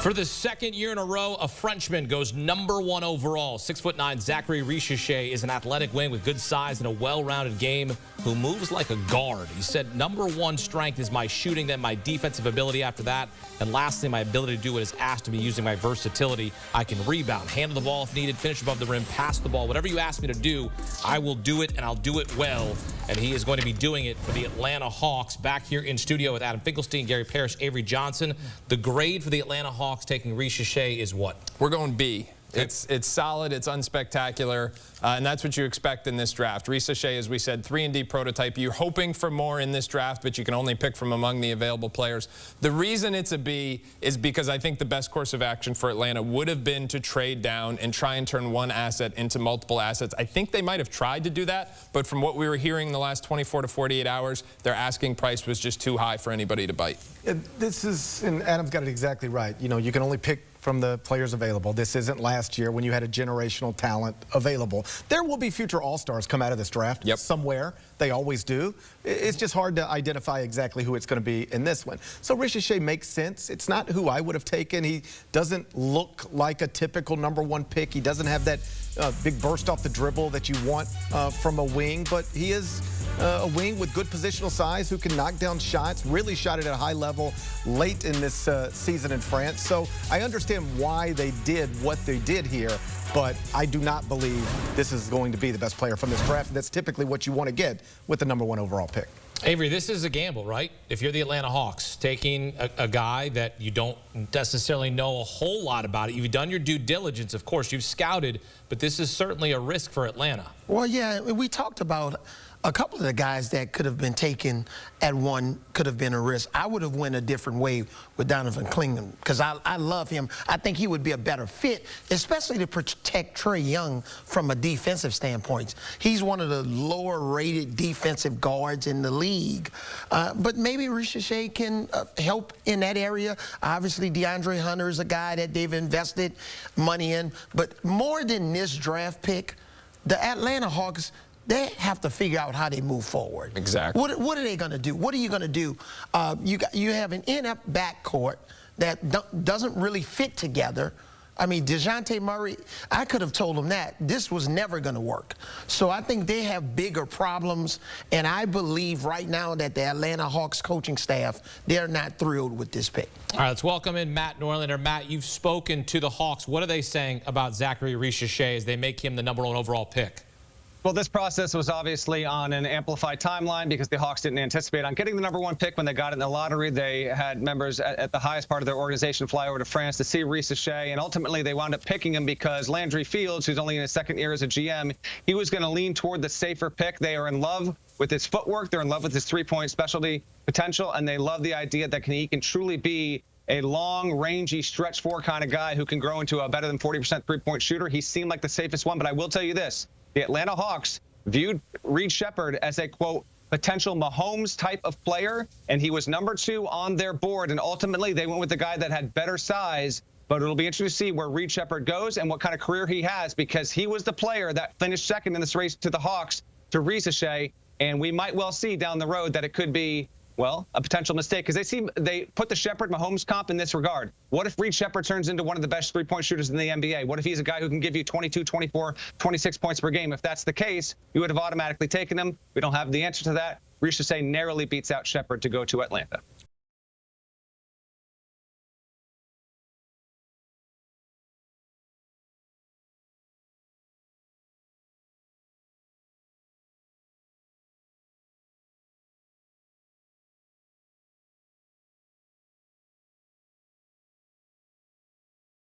For the second year in a row, a Frenchman goes #1 overall. 6'9" Zaccharie Risacher is an athletic wing with good size and a well-rounded game who moves like a guard. He said, #1 strength is my shooting, then my defensive ability after that, and lastly, my ability to do what is asked of me using my versatility. I can rebound, handle the ball if needed, finish above the rim, pass the ball. Whatever you ask me to do, I will do it, and I'll do it well. And he is going to be doing it for the Atlanta Hawks. Back here in studio with Adam Finkelstein, Gary Parrish, Avery Johnson. The grade for the Atlanta Hawks taking Risacher is what? We're going B. It's solid, it's unspectacular, and that's what you expect in this draft. Risacher, as we said, 3-and-D prototype. You're hoping for more in this draft, but you can only pick from among the available players. The reason it's a B is because I think the best course of action for Atlanta would have been to trade down and try and turn one asset into multiple assets. I think they might have tried to do that, but from what we were hearing in the last 24 to 48 hours, their asking price was just too high for anybody to bite. And Adam's got it exactly right. You know, you can only pick from the players available. This isn't last year when you had a generational talent available. There will be future all-stars come out of this draft somewhere. They always do. It's just hard to identify exactly who it's going to be in this one. So Risacher makes sense. It's not who I would have taken. He doesn't look like a typical #1 pick. He doesn't have that big burst off the dribble that you want from a wing, but he is a wing with good positional size who can knock down shots, really shot it at a high level late in this season in France. So I understand why they did what they did here, but I do not believe this is going to be the best player from this draft. That's typically what you want to get with the #1 overall pick. Avery, this is a gamble, right? If you're the Atlanta Hawks, taking a guy that you don't necessarily know a whole lot about it. You've done your due diligence, of course. You've scouted, but this is certainly a risk for Atlanta. Well, yeah, we talked about a couple of the guys that could have been taken at 1 could have been a risk. I would have went a different way with Donovan Clingan because I love him. I think he would be a better fit, especially to protect Trae Young from a defensive standpoint. He's one of the lower-rated defensive guards in the league. But maybe Risacher can help in that area. Obviously, DeAndre Hunter is a guy that they've invested money in. But more than this draft pick, the Atlanta Hawks, they have to figure out how they move forward. Exactly. What are they going to do? What are you going to do? You have an inept backcourt that doesn't really fit together. I mean, DeJounte Murray, I could have told him that. This was never going to work. So I think they have bigger problems, and I believe right now that the Atlanta Hawks coaching staff, they're not thrilled with this pick. All right, let's welcome in Matt Norlander. Matt, you've spoken to the Hawks. What are they saying about Zaccharie Risacher as they make him the #1 overall pick? Well, this process was obviously on an amplified timeline because the Hawks didn't anticipate on getting the #1 pick when they got it in the lottery. They had members at the highest part of their organization fly over to France to see Risacher, and ultimately they wound up picking him because Landry Fields, who's only in his second year as a GM, he was going to lean toward the safer pick. They are in love with his footwork. They're in love with his three-point specialty potential, and they love the idea that he can truly be a long, rangy, stretch four kind of guy who can grow into a better than 40% three-point shooter. He seemed like the safest one, but I will tell you this. The Atlanta Hawks viewed Reed Sheppard as a, quote, potential Mahomes type of player, and he was #2 on their board, and ultimately they went with the guy that had better size. But it'll be interesting to see where Reed Sheppard goes and what kind of career he has, because he was the player that finished second in this race to the Hawks, to Risacher, and we might well see down the road that it could be, well, a potential mistake, because they put the Sheppard-Mahomes comp in this regard. What if Reed Sheppard turns into one of the best three-point shooters in the NBA? What if he's a guy who can give you 22, 24, 26 points per game? If that's the case, you would have automatically taken him. We don't have the answer to that. Risacher narrowly beats out Sheppard to go to Atlanta.